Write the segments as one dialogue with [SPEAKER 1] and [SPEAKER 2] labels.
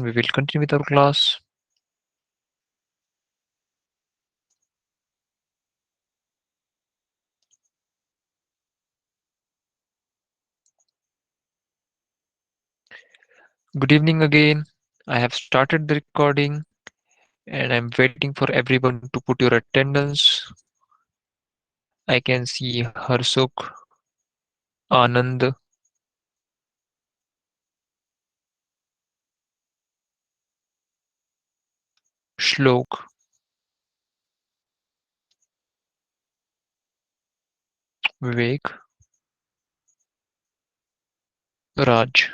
[SPEAKER 1] we will continue with our class. Good evening again. I have started the recording and I'm waiting for everyone to put your attendance. I can see Harsuk, Anand, Shlok, Vivek, Raj.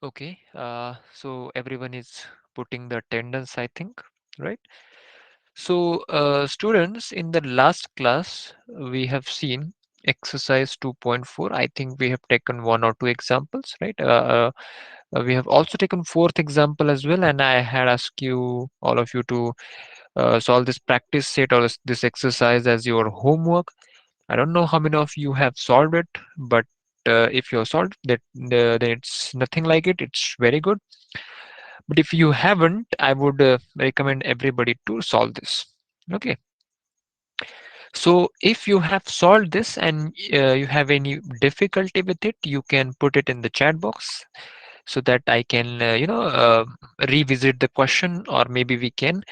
[SPEAKER 1] Okay, so everyone is putting the attendance, I think, right? So, students, in the last class, we have seen exercise 2.4. I think we have taken one or two examples, right? We have also taken fourth example as well, and I had asked you, all of you, to solve this practice set or this exercise as your homework. I don't know how many of you have solved it, but if you have solved that, then it's nothing like it. It's very good. But if you haven't, I would recommend everybody to solve this. Okay. So if you have solved this and you have any difficulty with it, you can put it in the chat box so that I can, revisit the question, or maybe we can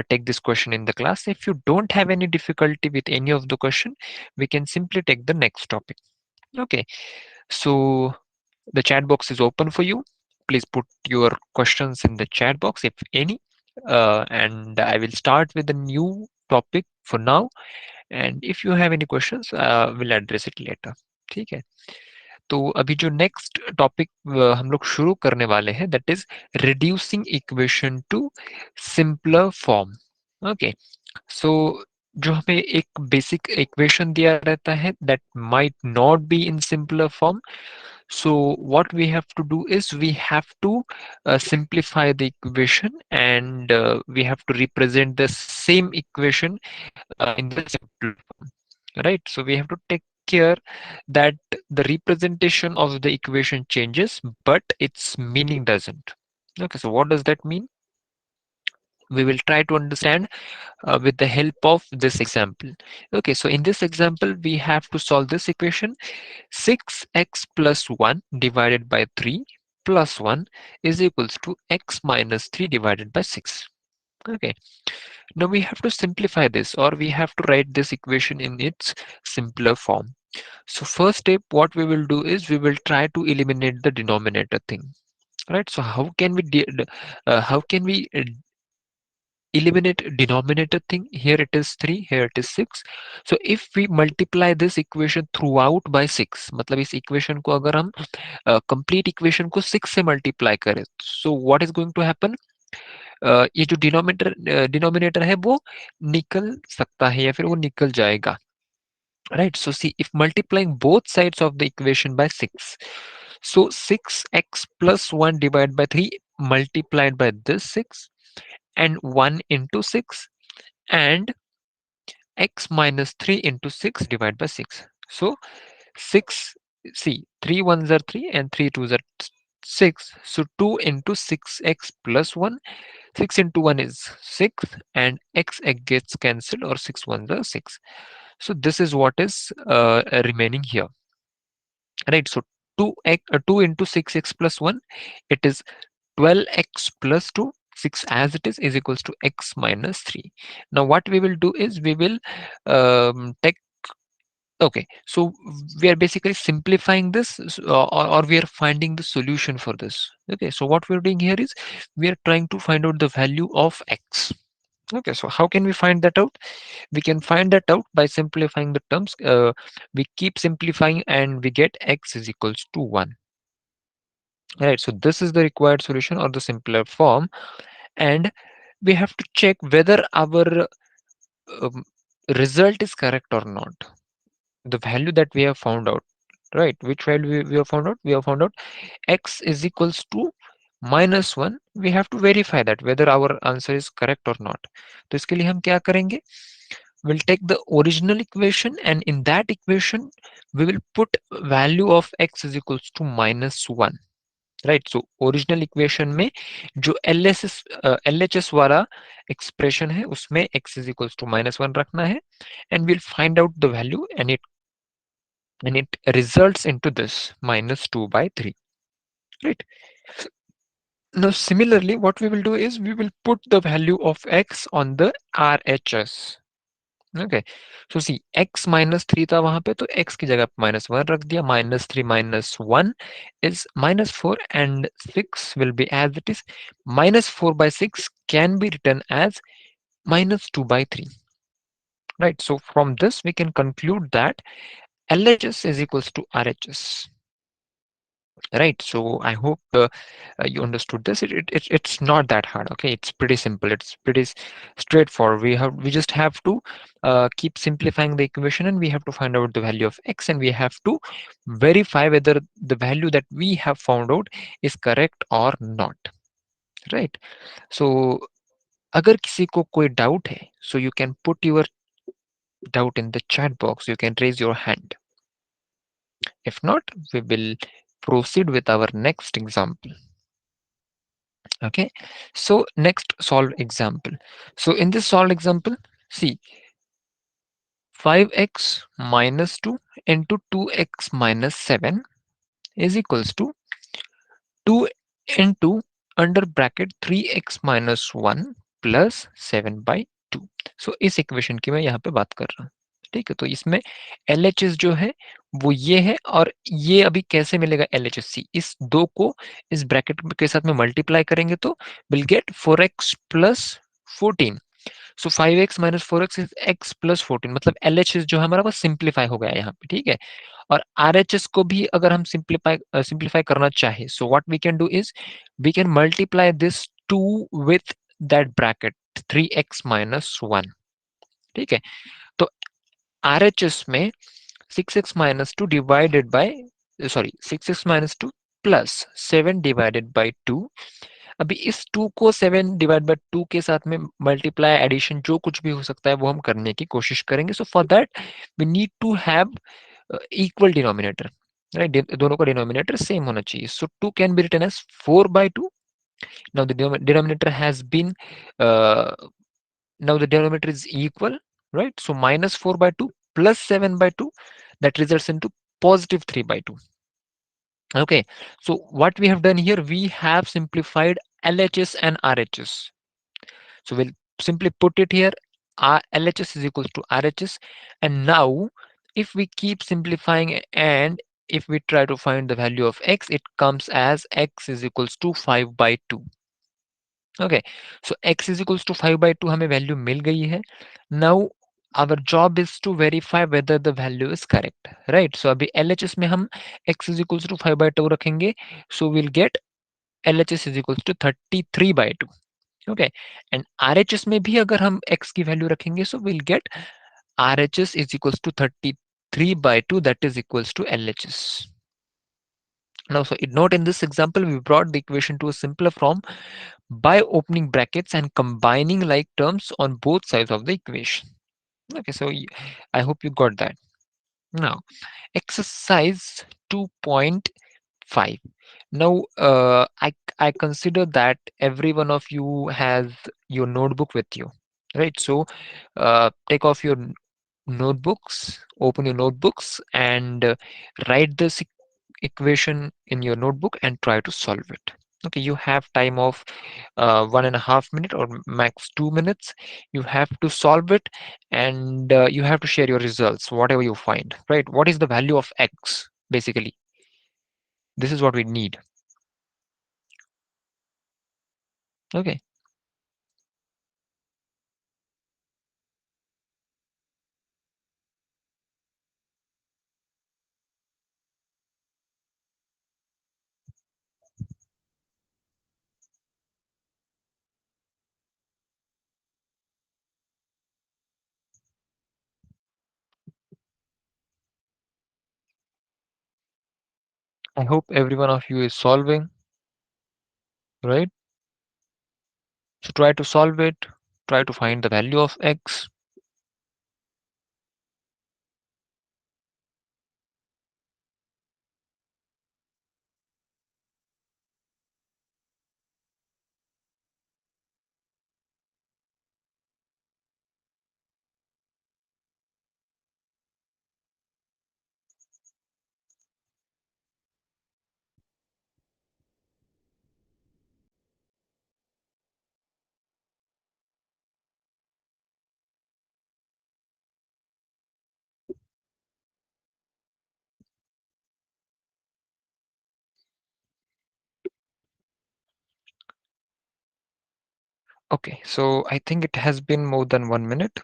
[SPEAKER 1] take this question in the class. If you don't have any difficulty with any of the question, we can simply take the next topic. Okay. So the chat box is open for you. Please put your questions in the chat box if any. And I will start with a new topic for now, and if you have any questions will address it later. ठीक है, तो अभी जो next topic हम लोग शुरू करने वाले हैं, that is reducing equation to simpler form. Okay, so जो हमें एक बेसिक इक्वेशन दिया रहता है that might not be in simpler form. So what we have to do is we have to simplify the equation, and we have to represent the same equation in the simple form, right? So we have to take care that the representation of the equation changes, but its meaning doesn't. Okay, so what does that mean? We will try to understand with the help of this example. Okay, so in this example, we have to solve this equation. 6x plus 1 divided by 3 plus 1 is equals to x minus 3 divided by 6. Okay, now we have to simplify this, or we have to write this equation in its simpler form. So first step, what we will do is we will try to eliminate the denominator thing, right? So how can we eliminate denominator thing? Here it is 3, here it is 6. So if we multiply this equation throughout by 6, मतलब इस equation को अगर हम complete equation को 6 से multiply करें, so what is going to happen? ये जो डिनोमिनेटर है वो निकल सकता है या फिर वो निकल जाएगा, right? So see, if multiplying both sides of the equation by 6, so 6x plus 1 divided by 3 multiplied by this 6, and 1 into 6, and x minus 3 into 6 divided by 6. So 6, see, 3 ones are 3 and 3 twos are 6. So 2 into 6x plus 1, 6 into 1 is 6, and x gets cancelled, or 6 ones are 6. So this is what is remaining here, right? So 2 into 6x plus 1, it is 12x plus 2. 6 as it is equals to x minus 3. Now what we will do is we will take, okay, so we are basically simplifying this, or we are finding the solution for this. Okay, so what we're doing here is we are trying to find out the value of x. Okay, so how can we find that out? We can find that out by simplifying the terms. We keep simplifying and we get x is equals to 1. Right, so this is the required solution, or the simpler form, and we have to check whether our um, result is correct or not. The value that we have found out, right? Which value we have found out? We have found out x is equals to -1, we have to verify that whether our answer is correct or not. तो इसके लिए हम क्या करेंगे? We'll take the original equation, and in that equation we will put value of x is equals to -1, right. So original equation में जो LHS वाला expression है उसमें x इज इक्वल्स टू -1 रखना है, and will find out the value, and it results into this -2/3, right. Now similarly what we will do is we will put the value of x on the RHS. Okay, so see x -3 था वहां पे, तो x की जगह -1 रख दिया. -3 -1 is -4, and 6 will be as it is. -4/6 can be written as -2/3, right. So from this we can conclude that LHS is equals to RHS, right. So I hope you understood this. It's not that hard. Okay, it's pretty simple. It's pretty straightforward. We just have to keep simplifying the equation, and we have to find out the value of x, and we have to verify whether the value that we have found out is correct or not, right. So अगर किसी को कोई doubt है, so you can put your doubt in the chat box. You can raise your hand. If not, we will proceed with our next example. Okay, so next solve example. So in this solved example, see, 5x minus 2 into 2x minus 7 is equals to 2 into under bracket 3x minus 1 plus 7/2. सो इस equation की मैं यहाँ पे बात कर रहा हूँ. ठीक है, तो इसमें LHS जो है वो ये है, और ये अभी कैसे मिलेगा LHS? इस दो को इस ब्रैकेट के साथ में मल्टीप्लाई करेंगे तो will get 4x plus 14. So 5x minus 4x is x plus 14, मतलब LHS जो है हमारा वो सिंप्लीफाई हो गया यहाँ पे. ठीक है, और RHS को भी अगर हम सिंप्लीफाई करना चाहे, so what we can do is we can multiply this 2 with that bracket 3x minus 1. ठीक है, तो RHS में 6x minus 2 divided by, sorry, 6x minus 2 plus 7 divided by 2. अभी इस 2 को 7 डिवाइड बाय 2 के साथ में मल्टीप्लाई, एडिशन, जो कुछ भी हो सकता है वो हम करने की कोशिश करेंगे. So for that we need to have equal denominator, right. दोनों का डिनोमिनेटर सेम होना चाहिए. So 2 can be written as 4/2. Now the denominator has been uh, now the denominator is equal, right. So -4/2 plus 7/2, that results into positive 3/2. Okay, so what we have done here, we have simplified LHS and RHS. So we'll simply put it here. LHS is equals to RHS, and now if we keep simplifying and if we try to find the value of x, it comes as x is equals to 5/2. Okay, so x is equals to 5/2 हमें value मिल गई है. Now our job is to verify whether the value is correct, right. So अभी LHS में हम x is equals to 5/2 रखेंगे, so we'll get LHS is equals to 33/2. Okay, and RHS में भी अगर हम x की वैल्यू रखेंगे, so will get RHS is equals to 33/2, that is equals to LHS. Now, so note in this example, we brought the equation to a simpler form by opening brackets and combining like terms on both sides of the equation. Okay, so I hope you got that. Now, exercise 2.5. Now, I consider that every one of you has your notebook with you, right? So, take off your notebooks, open your notebooks, and write this equation in your notebook and try to solve it. Okay, you have time of 1.5 minutes or max 2 minutes. You have to solve it, and you have to share your results, whatever you find, right? What is the value of x? Basically, this is what we need. Okay. I hope every one of you is solving. right? So try to solve it, try to find the value of x. Okay, so I think it has been more than 1 minute.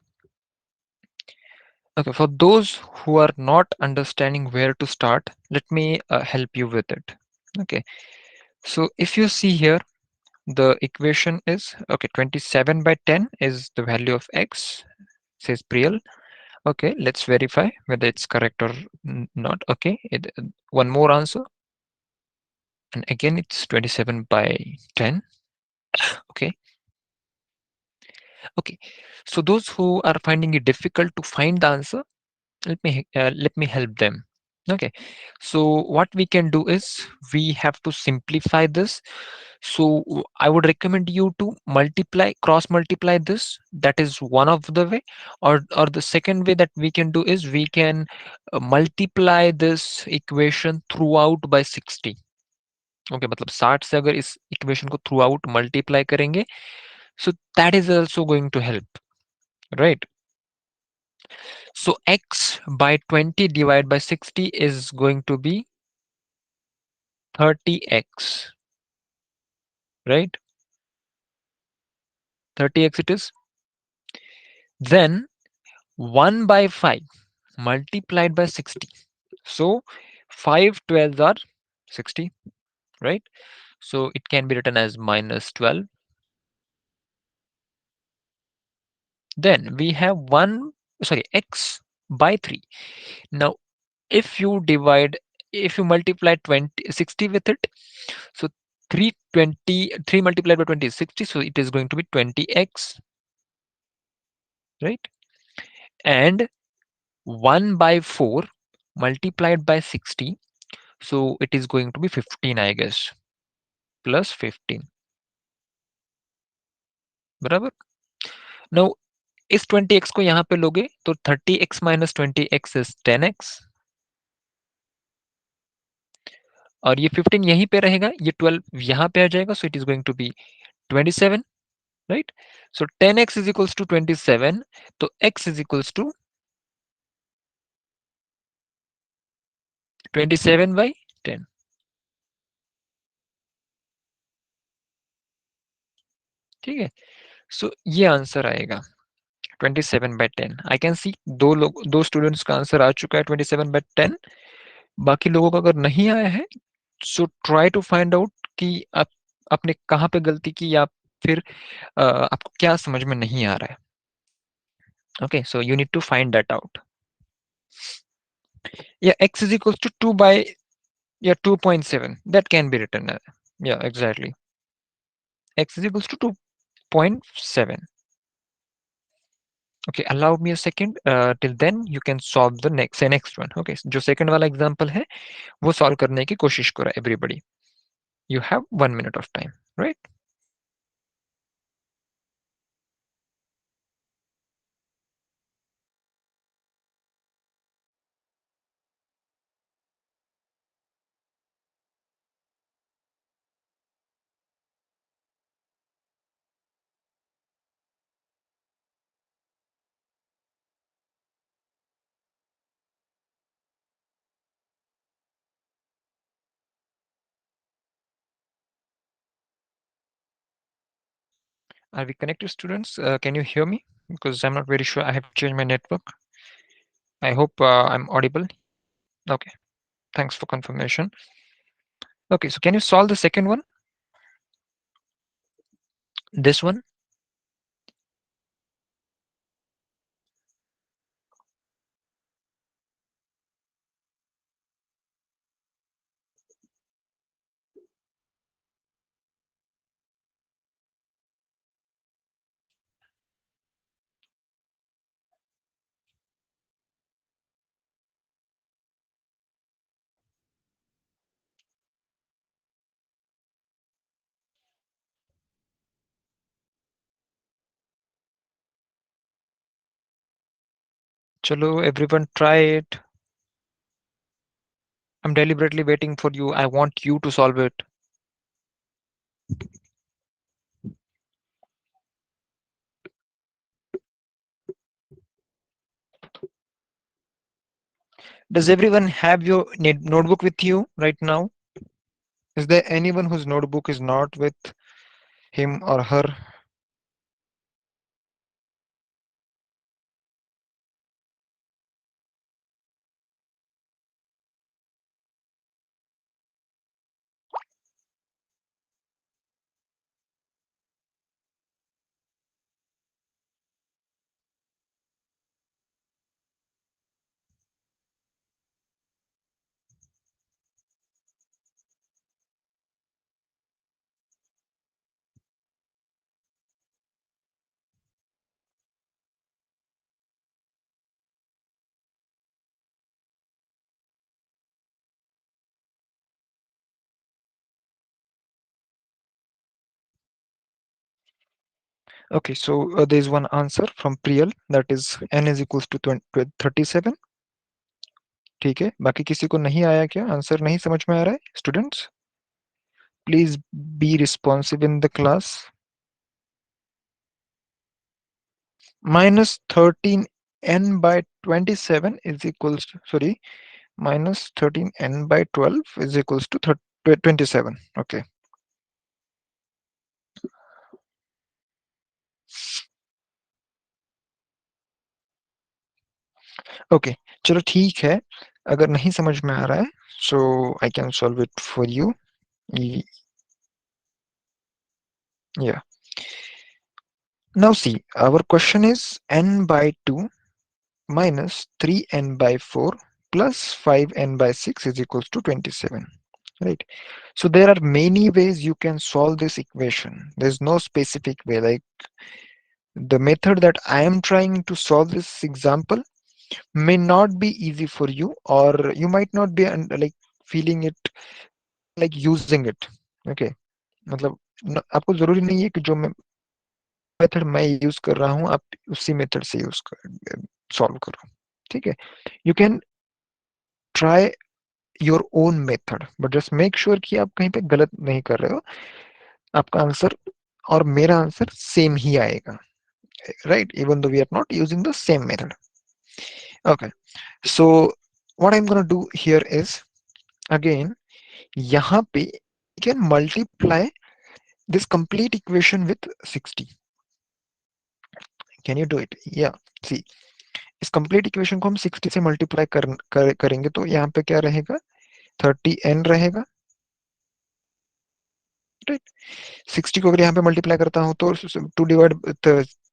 [SPEAKER 1] Okay, for those who are not understanding where to start, let me help you with it. Okay, so if you see here, the equation is okay, 27 by 10 is the value of x, says Priel. Okay, let's verify whether it's correct or not. Okay, one more answer, and again it's 27 by 10. Okay, okay. So those who are finding it difficult to find the answer, let me help them. Okay, so what we can do is we have to simplify this. So I would recommend you to cross multiply this. That is one of the way, or the second way that we can do is we can multiply this equation throughout by 60. Okay, मतलब 60 से अगर इस equation को throughout multiply करेंगे, so that is also going to help, right? So x by 20 divided by 60 is going to be 30x, right? 30x it is. Then 1 by 5 multiplied by 60. So 5 12s are 60, right? So it can be written as minus 12. Then we have x by 3. Now if you divide, if you multiply 60 with it, so 3 multiplied by 20 is 60, so it is going to be 20x, right? And 1 by 4 multiplied by 60, so it is going to be 15, I guess, plus 15, बराबर. Now इस 20x को यहाँ पे लोगे तो 30x minus 20x is 10x, और ये 15 यहीं पे रहेगा, ये 12 यहाँ पे आ जाएगा, so it is going to be 27, right? So 10x is equals to 27, तो x is equals to 27 by 10. ठीक है, सो ये आंसर आएगा 27 by 10. आई कैन सी दो स्टूडेंट्स का आंसर आ चुका है 27 by 10. बाकी लोगों का अगर नहीं आया है, so try to find out कि आप आपने कहाँ पे गलती की, या फिर आपको क्या समझ में नहीं आ रहा है. Okay, so you need to find that out. या x is equals to 2 by, yeah, 2.7, that can be written, yeah, exactly, x is equals to 2.7. Okay, allow me a second, till then you can solve the next one. Okay, जो second वाला example है वो solve करने की कोशिश करो everybody. You have 1 minute of time, right? Are we connected, students? Can you hear me? Because I'm not very sure. I have changed my network. I hope I'm audible. Okay, thanks for confirmation. Okay, so can you solve the second one? This one? Chalo, everyone try it. I'm deliberately waiting for you. I want you to solve it. Does everyone have your notebook with you right now? Is there anyone whose notebook is not with him or her? Okay, so there's one answer from Priyal, that is n is equals to 20, 37. ठीक है, बाकी किसी को नहीं आया क्या? Answer नहीं समझ में आ रहा है students? Please be responsive in the class. Minus 13n by 27 is equals to, sorry, minus 13n by 12 is equals to 27. Okay. Okay, चलो ठीक है. अगर नहीं समझ में आ रहा है, so I can solve it for you. Yeah. Now see, our question is n by 2 minus 3n by 4 plus 5n by 6 is equals to 27. Right. So there are many ways you can solve this equation. There's no specific way. Like the method that I am trying to solve this example may not be easy for you, or you might not be like feeling it, like using it. Okay. मतलब आपको जरूरी नहीं है कि जो method मैं use कर रहा हूँ आप उसी मेथड से यूज कर सॉल्व करो. ठीक है. You can try your own method, but just make sure कि आप कहीं पे गलत नहीं कर रहे हो. आपका आंसर और मेरा आंसर सेम ही आएगा, right, even though we are not using the same method. Okay, so what I'm going to do here is, again, यहाँ पे you can multiply this complete equation with 60. Can you do it? Yeah. See, इस complete equation को हम 60 से multiply करेंगे तो यहाँ पे क्या रहेगा? 30n रहेगा, right? 60 को अगर यहाँ पे multiply करता हूँ तो 2 divide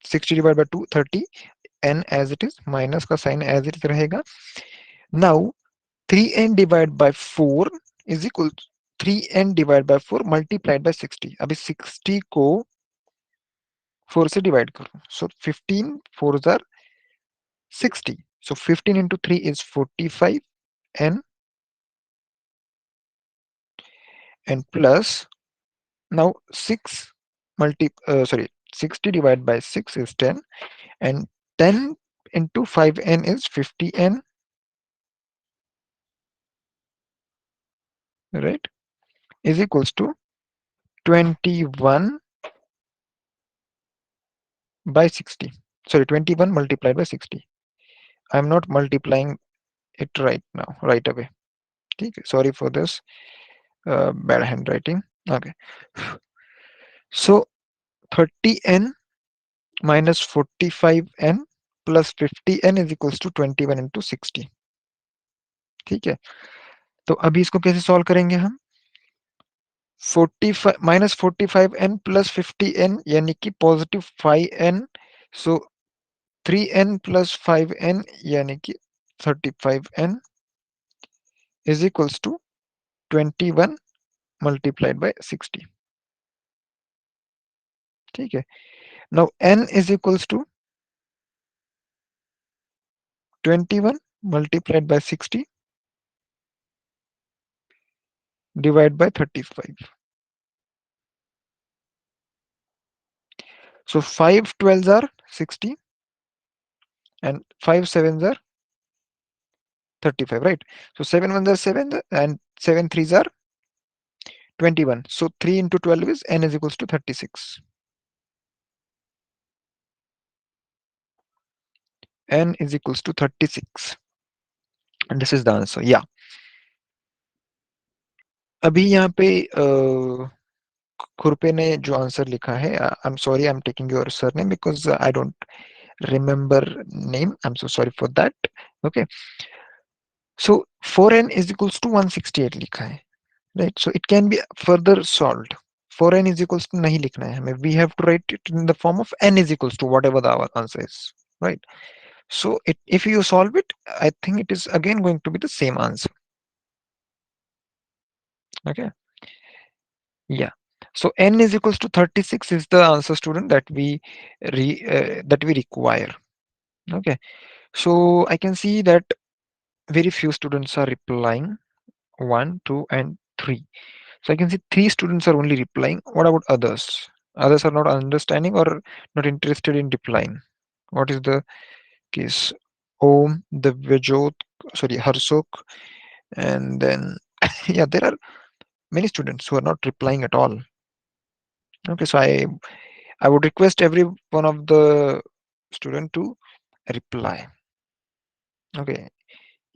[SPEAKER 1] 60 divide by 2 30 n as it is, minus का sign as it is रहेगा. Now 3n divided by 4 is equal to 3n divided by 4 multiplied by 60. अभी 60 को 4 से डिवाइड करो, so 15 4s are 60. So 15 into 3 is 45n, and plus, now 6 sorry, 60 divided by 6 is 10, and 10 into 5n is 50n, right, is equals to 21 by 60. Sorry, 21 multiplied by 60. I'm not multiplying it right now, right away. Okay, sorry for this bad handwriting. Okay, so 30n minus 45n plus 50n is equals to 21 into 60. ठीक है, तो अभी इसको कैसे solve करेंगे हम? 45 minus 45n plus 50n यानी कि positive 5n, so 3n plus 5n यानी कि 35n is equals to 21 multiplied by 60. ठीक है. Now n is equals to 21 multiplied by 60 divided by 35. So 5 12s are 60,
[SPEAKER 2] and 5 sevens are 35, right? So 7 ones are 7 and 7 threes are 21. So 3 into 12 is n is equals to 36. N is equals to 36. And this is the answer. Yeah. अभी यहाँ पे खुरपे ने जो answer लिखा है, I am sorry, I am taking your surname because I don't remember name. I'm so sorry for that. Okay. So 4n is equals to 168 लिखा है, right? So it can be further solved. 4n is equals to नहीं लिखना है हमें. We have to write it in the form of n is equals to whatever the our answer is, right? So if you solve it, I think it is again going to be the same answer. Okay. Yeah. So n is equals to 36 is the answer, student, that that we require. Okay. So I can see that very few students are replying. 1, 2, and 3. So I can see 3 students are only replying. What about others? Others are not understanding or not interested in replying. What is the case? Om, Divyajot, sorry, Harsuk, and then yeah, there are many students who are not replying at all. Okay, so I would request every one of the student to reply. Okay,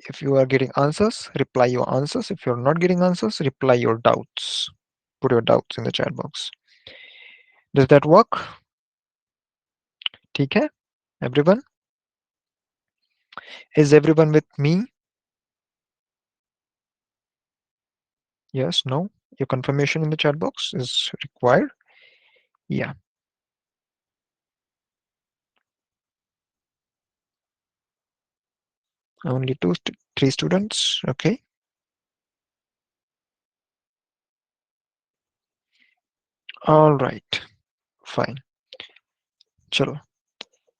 [SPEAKER 2] if you are getting answers, reply your answers. If you're not getting answers, reply your doubts. Put your doubts in the chat box. Does that work? ठीक है? Everyone? Is everyone with me? Yes, no? Your confirmation in the chat box is required? Yeah, only three students. Okay. All right. Fine. Chalo.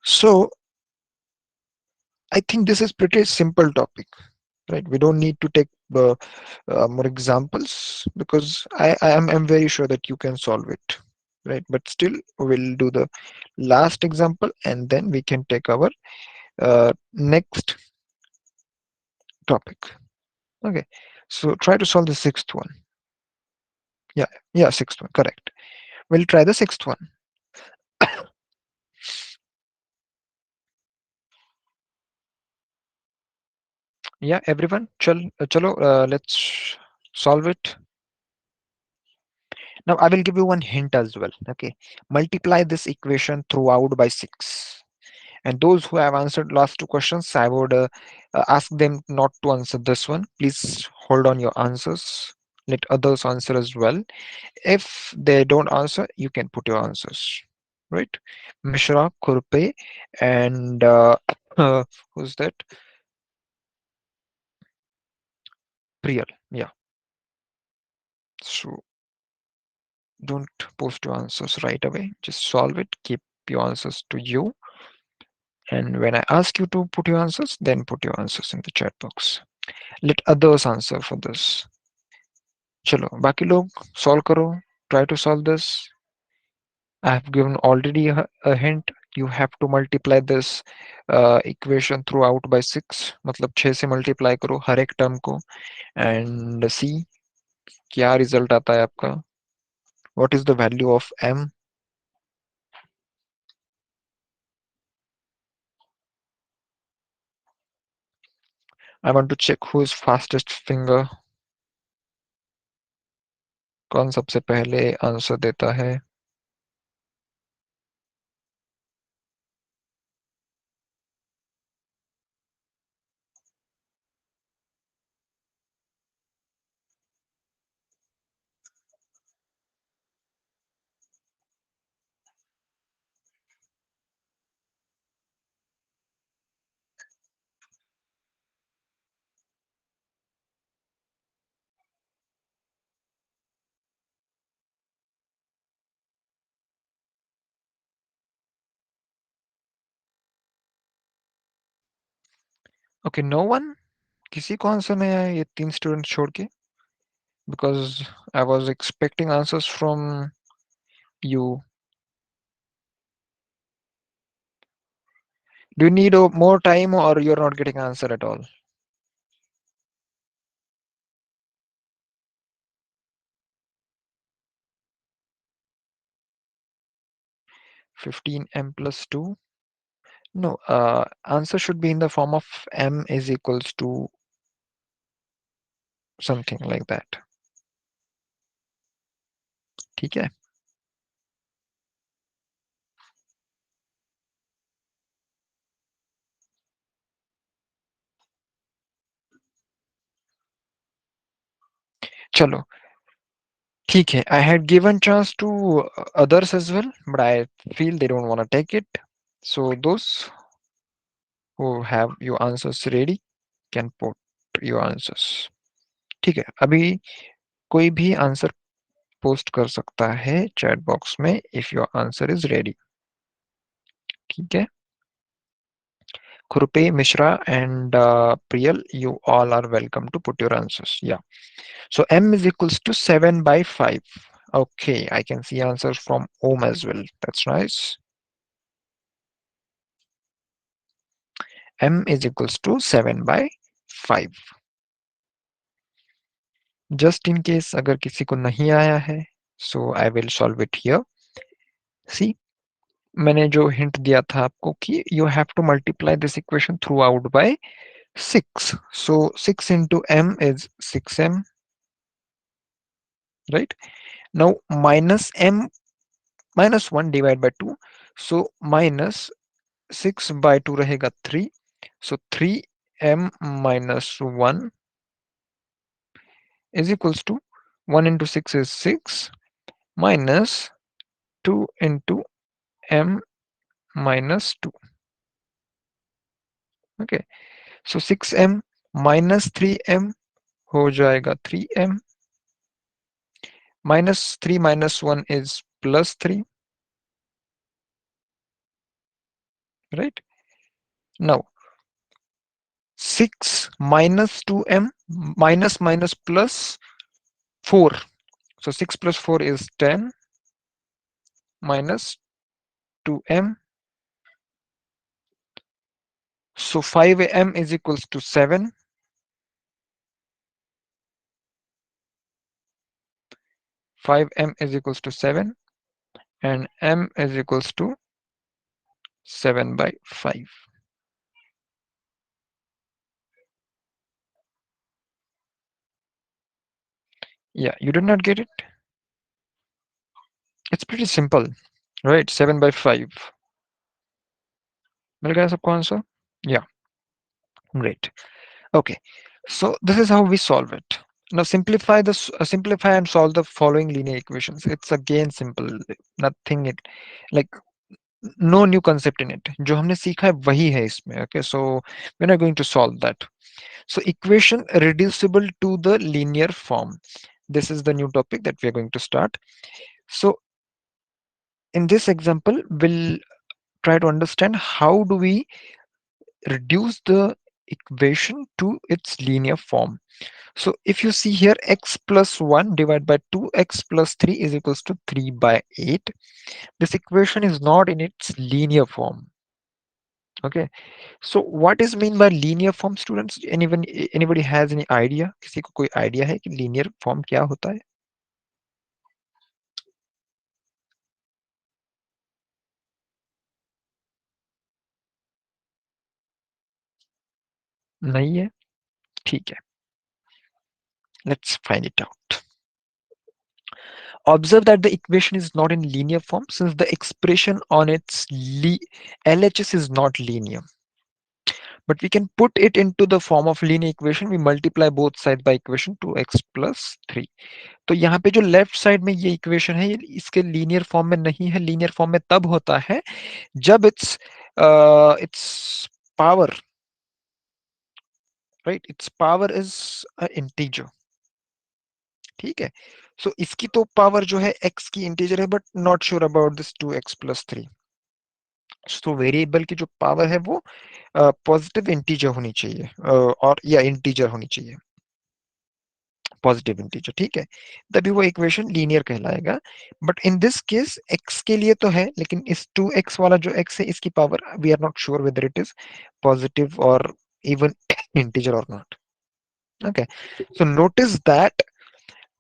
[SPEAKER 2] So I think this is pretty simple topic, right? We don't need to take more examples because I'm very sure that you can solve it, right? But still, we'll do the last example and then we can take our next topic. Okay. So try to solve the sixth one. Yeah, yeah, sixth one, correct. We'll try the sixth one. Yeah, everyone, chalo, let's solve it. Now, I will give you one hint as well. Okay, multiply this equation throughout by 6. And those who have answered last two questions, I would ask them not to answer this one. Please hold on your answers. Let others answer as well. If they don't answer, you can put your answers. Right? Mishra, Kurpe, and who's that? Priyal. Yeah. So don't post your answers right away. Just solve it. Keep your answers to you. And when I ask you to put your answers, then put your answers in the chat box. Let others answer for this. चलो बाकी लोग solve करो. Try to solve this. I have given already a hint. You have to multiply this equation throughout by 6. मतलब 6 से multiply करो हर एक term को and see क्या result आता है आपका. What is the value of m? I want to check who is fastest finger. कौन सबसे पहले आंसर देता है. Okay, no one. किसी को आंसर नहीं आया ये 3 स्टूडेंट छोड़ के. Because I was expecting answers from you. Do you need more time or you're not getting answer at all? 15m plus 2. No, answer should be in the form of m is equals to something like that. ठीक है? चलो, ठीक है. I had given chance to others as well, but I feel they don't want to take it. So those who have your answers ready can put your answers. ठीक है. अभी कोई भी आंसर पोस्ट कर सकता है चैट बॉक्स में if your answer is ready. ठीक है. Khurupe, Mishra, and Priyal, you all are welcome to put your answers. Yeah. So m is equals to 7 by 5. Okay, I can see answers from Om as well. That's nice. M is equals to 7 by 5. Just in case अगर किसी को नहीं आया है, so I will solve it here. See, मैंने जो hint दिया था आपको कि you have to multiply this equation throughout by 6. So 6 into m is 6m, right? Now minus m minus 1 divided by 2. So minus 6 by 2 रहेगा 3. So 3m minus 1 is equals to 1 into 6 is 6 minus 2 into m minus 2. Okay. So 6m minus 3m हो जाएगा 3m. Minus 3 minus 1 is plus 3. Right? Now 6 minus 2m minus minus plus 4. So 6 plus 4 is 10 minus 2m. So 5m is equals to 7. 5m is equals to 7 and m is equals to 7 by 5. Yeah, you did not get it? It's pretty simple, right? 7 by 5. मिल गया सबको answer? Yeah, great. Okay, so this is how we solve it. Now simplify this, simplify and solve the following linear equations. It's again simple, nothing it like no new concept in it. जो हमने सीखा है वही है इसमें. Okay, so we're not going to solve that. So equation reducible to the linear form. This is the new topic that we are going to start. So in this example, we'll try to understand how do we reduce the equation to its linear form. So if you see here, x plus 1 divided by 2x plus 3 is equals to 3 by 8. This equation is not in its linear form. Okay. So what is mean by linear form, students? Anyone, anybody has any idea? किसी को कोई idea है कि linear form क्या होता है? नहीं है? ठीक है. Let's find it out. Observe that the equation is not in linear form since the expression on its LHS is not linear. But we can put it into the form of linear equation. We multiply both sides by equation 2x plus 3. तो यहाँ पे जो left side में ये equation है ये इसके linear form में नहीं है. लीनियर फॉर्म में तब होता है जब its power, right, its power is a integer. ठीक है. सो इसकी तो पावर जो है x की इंटीजर है but not sure about this 2x plus 3. तो वेरिएबल की जो पावर है वो पॉजिटिव इंटीजर होनी चाहिए और या इंटीजर होनी चाहिए. पॉजिटिव इंटीजर, ठीक है, तभी वो इक्वेशन लीनियर कहलाएगा। But in this case x के लिए तो है, लेकिन इस 2x वाला जो x है इसकी power we are not sure whether it is positive or even integer or not. Okay, so notice that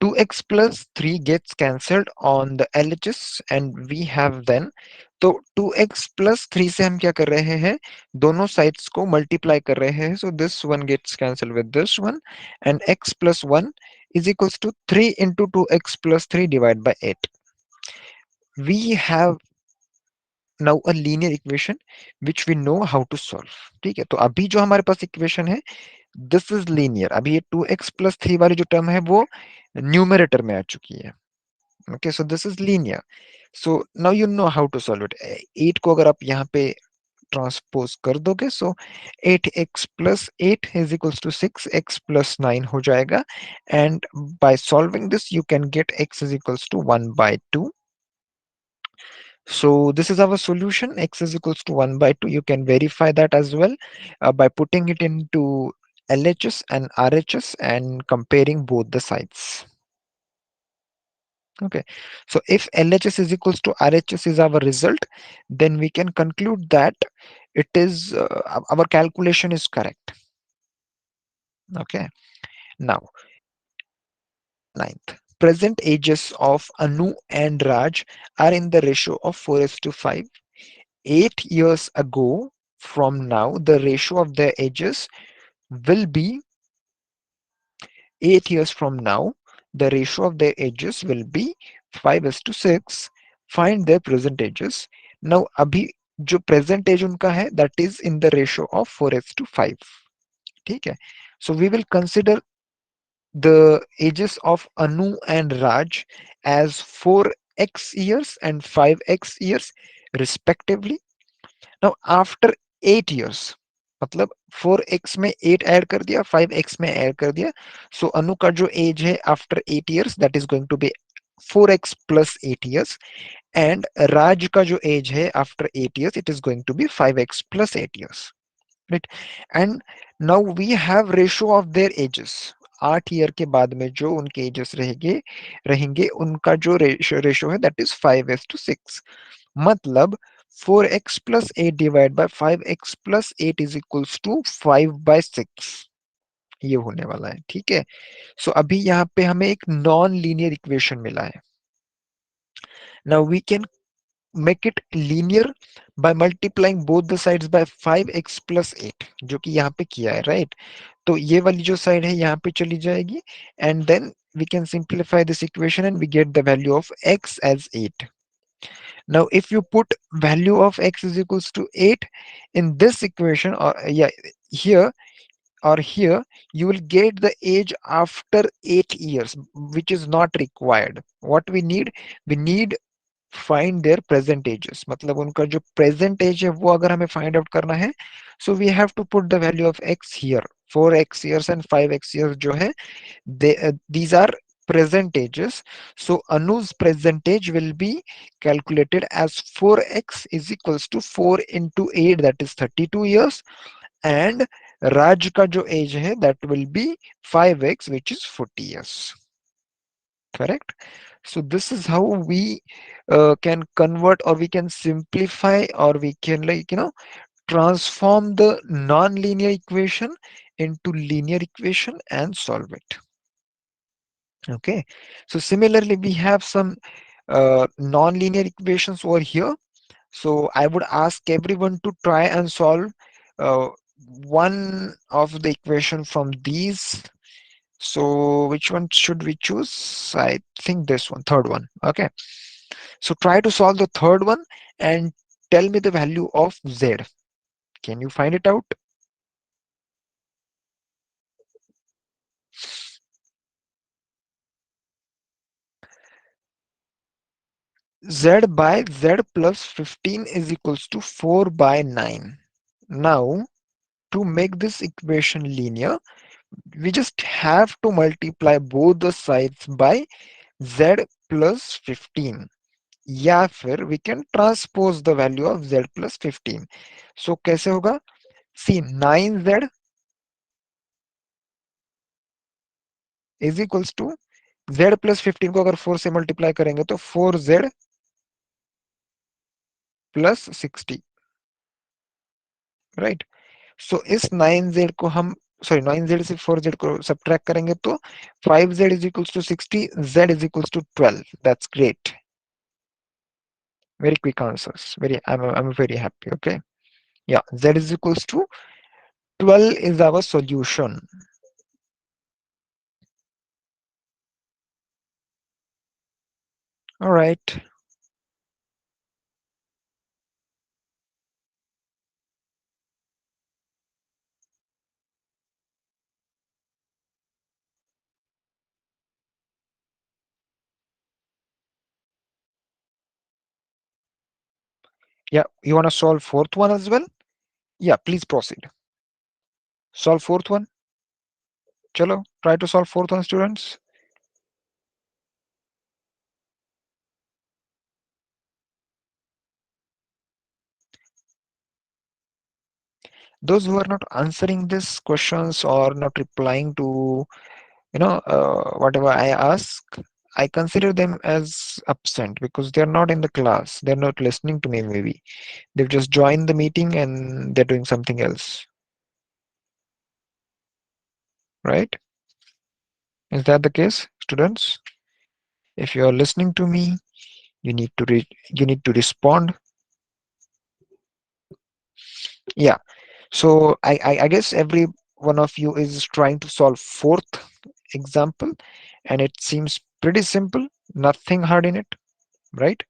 [SPEAKER 2] 2x plus 3 gets cancelled on the LHS and we have then, तो 2x plus 3 से हम क्या कर रहे हैं, दोनों sides को multiply कर रहे हैं, so this one gets cancelled with this one and x plus 1 is equals to 3 into 2x plus 3 divided by 8. We have now a linear equation which we know how to solve. ठीक है, तो अभी जो हमारे पास equation है this is linear. अभी ये 2x+3 वाली जो टर्म है वो न्यूमरेटर में आ चुकी है। Okay, so this is linear. So now you know how to solve it. 8 को अगर आप यहाँ पे ट्रांसपोज कर दोगे, सो 8x+8 is equals to 6x+9 हो जाएगा, and by solving this you can get x is equals to 1/2. So this is our solution. X is equals to 1/2. You can verify that as well by putting it into LHS and RHS and comparing both the sides. Okay. So if LHS is equals to RHS is our result, then we can conclude that it is our calculation is correct. Okay. Now, ninth. Present ages of Anu and Raj are in the ratio of 4:5. 8 years ago from now, the ratio of their ages will be 8 years from now, the ratio of their ages will be 5:6. Find their present ages. Now, अभी जो present age उनका है, that is in the ratio of 4:5. ठीक है? So we will consider the ages of Anu and Raj as 4x years and 5x years respectively. Now after 8 years, मतलब 4x में 8 add कर दिया, 5x में add कर दिया, सो अनु का जो एज है after 8 years that is going to be 4x+8 years, and Raj का जो एज है after 8 years it is going to be 5x+8 years, right. And now we have ratio of their ages. 8 year के बाद में जो उनके edges रहेंगे रहेंगे उनका जो रेशियो है दैट इज 5:6। मतलब 4x+8 divide by 5x+8 is equals to 5/6, ये होने वाला है। ठीक है, सो अभी यहाँ पे हमें एक नॉन लीनियर इक्वेशन मिला है। Now we can make it linear by multiplying both the sides by 5x+8, जो कि यहाँ पे किया है, राइट। तो ये वाली जो साइड है यहाँ पे चली जाएगी, and then we can simplify this equation and we get the value of x as 8. Now, if you put value of x is equals to 8 in this equation, or yeah, here or here, you will get the age after 8 years, which is not required. What we need find their present ages, मतलब उनका जो present age है वो अगर हमें find out करना है, so we have to put the value of x here. 4x years and 5x years जो है, these are present ages. So Anu's present age will be calculated as 4x is equals to 4 into 8, that is 32 years, and Raj का जो age है that will be 5x, which is 40 years. Correct? So this is how we can convert, or we can simplify, or we can, like, transform the non-linear equation into linear equation and solve it. Okay, so similarly we have some non-linear equations over here. So I would ask everyone to try and solve uh, one of the equation from these. So which one should we choose? I think this one, third one. Okay, so try to solve the third one and tell me the value of z. Can you find it out? Z by z plus 15 is equals to 4 by 9. Now, to make this equation linear, we just have to multiply both the sides by z plus 15, या फिर we can transpose the value of z plus 15. So कैसे होगा? See, 9z is equals to z plus 15 को अगर 4 से multiply करेंगे तो 4z plus 60, right. सो इस 9z को हम, सॉरी 9z से 4z को सब्ट्रैक्ट करेंगे तो 5z is equals to 60, z is equals to 12। That's great, very quick answers, very, I'm very happy. Okay, yeah, z is equals to 12 is our solution. All right. Yeah, you want to solve fourth one as well? Yeah, please proceed. Solve fourth one. Chalo, try to solve fourth one, students. Those who are not answering these questions or not replying to, whatever I ask, I consider them as absent because they're not in the class. They're not listening to me. Maybe they've just joined the meeting and they're doing something else, right? Is that the case, students? If you are listening to me, you need to you need to respond. Yeah. So I guess every one of you is trying to solve fourth example, and it seems pretty simple. Nothing hard in it, right?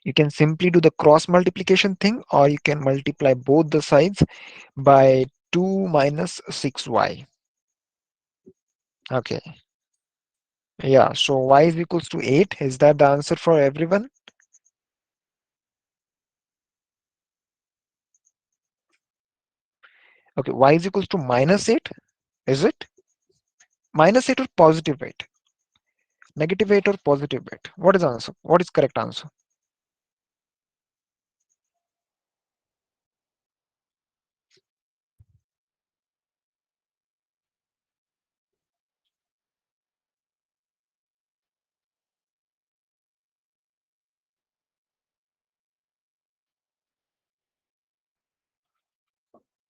[SPEAKER 2] You can simply do the cross multiplication thing, or you can multiply both the sides by 2 minus 6y. Okay. Yeah. So y is equals to 8. Is that the answer for everyone? Okay. Y is equals to minus 8. Is it? Minus 8 or positive 8? Negative 8 or positive 8? What is the answer? What is correct answer?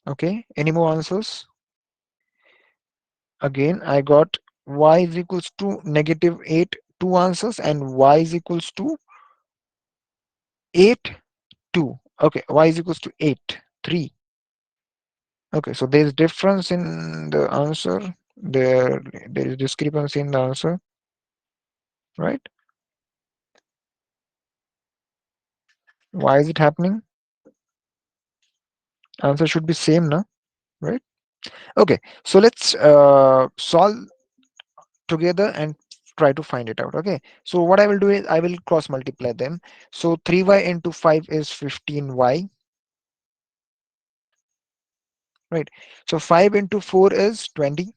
[SPEAKER 2] Okay. Any more answers? Again, I got y is equals to negative 8, two answers, and y is equals to 8, 2. Okay. Y is equals to 8, 3. Okay. So there is difference in the answer. There is discrepancy in the answer, right? Why is it happening? Answer should be same, no? Right? Okay. So let's solve together and try to find it out. Okay, so what I will do is I will cross multiply them. So 3y into 5 is 15y, right? So 5 into 4 is 20,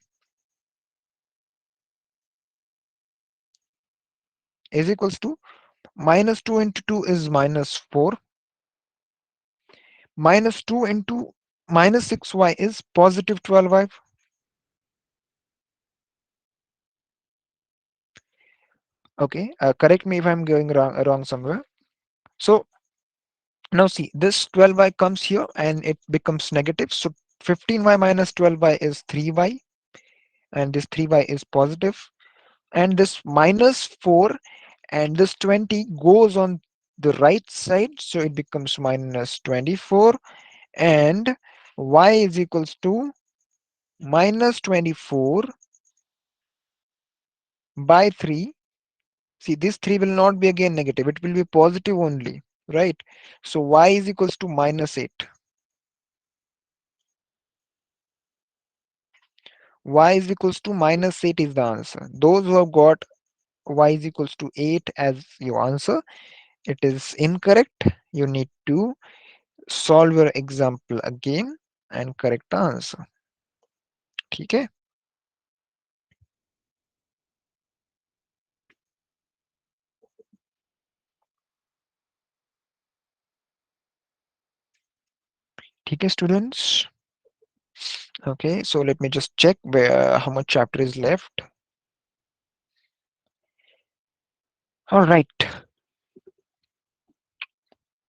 [SPEAKER 2] is equals to minus 2 into 2 is minus 4, minus 2 into minus 6y is positive 12y. Okay, correct me if I'm going wrong somewhere. So now see, this 12y comes here and it becomes negative, so 15y minus 12y is 3y, and this 3y is positive, and this minus 4 and this 20 goes on the right side, so it becomes minus 24, and y is equals to minus 24 by 3. See, this 3 will not be again negative, it will be positive only, right? So y is equals to minus 8. Y is equals to minus 8 is the answer. Those who have got y is equals to 8 as your answer, it is incorrect. You need to solve your example again and correct the answer. ठीक है? ठीक है students? Okay, so let me just check where how much chapter is left. All right.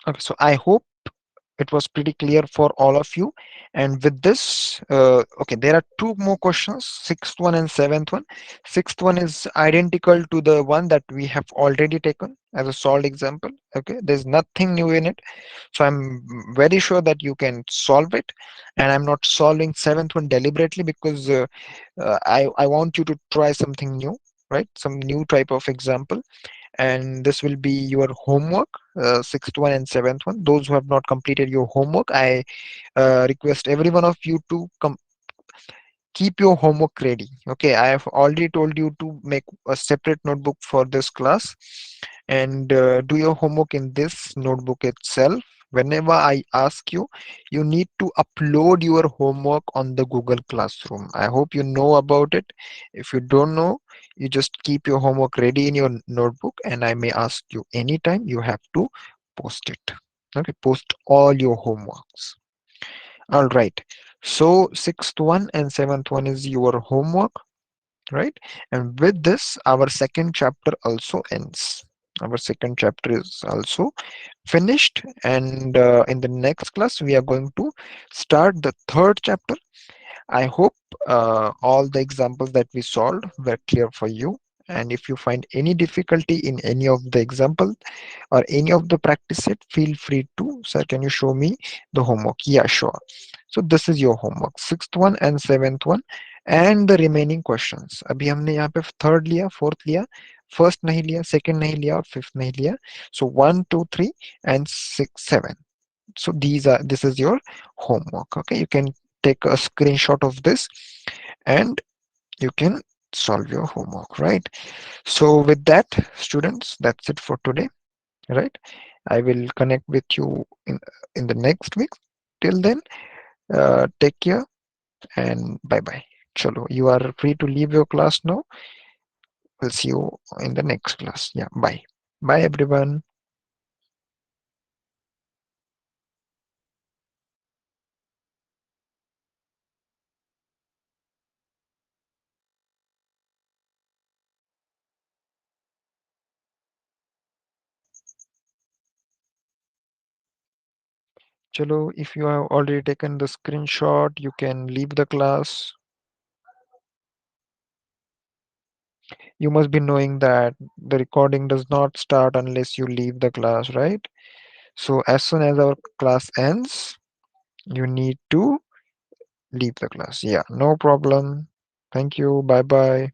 [SPEAKER 2] Okay, so I hope it was pretty clear for all of you. And with this, okay, there are two more questions, sixth one and seventh one. Sixth one is identical to the one that we have already taken as a solved example. Okay, there's nothing new in it. So I'm very sure that you can solve it. And I'm not solving seventh one deliberately because I want you to try something new, right? Some new type of example, and this will be your homework, sixth one and seventh one. Those who have not completed your homework, I request every one of you to keep your homework ready. Okay, I have already told you to make a separate notebook for this class, and do your homework in this notebook itself. Whenever I ask you, you need to upload your homework on the Google Classroom. I hope you know about it. If you don't know, you just keep your homework ready in your notebook, and I may ask you anytime. You have to post it. Okay, post all your homeworks. All right. So sixth one and seventh one is your homework, right? And with this, our second chapter also ends. Our second chapter is also finished, and in the next class, we are going to start the third chapter. I hope all the examples that we solved were clear for you. And if you find any difficulty in any of the example or any of the practice set, feel free to, sir, can you show me the homework? Yeah, sure. So this is your homework, sixth one and seventh one, and the remaining questions. अभी हमने यहाँ पे third लिया, fourth लिया, first नहीं लिया, second नहीं लिया और fifth नहीं लिया. So 1, 2, 3, and 6, 7. So this is your homework. Okay, you can take a screenshot of this and you can solve your homework, right? So with that, students, that's it for today, right? I will connect with you in the next week. Till then, take care and bye bye. Chalo, you are free to leave your class now. We'll see you in the next class. Yeah, bye. Bye everyone. Chalo, if you have already taken the screenshot, you can leave the class. You must be knowing that the recording does not start unless you leave the class, right? So as soon as our class ends, you need to leave the class. Yeah, no problem. Thank you. Bye bye.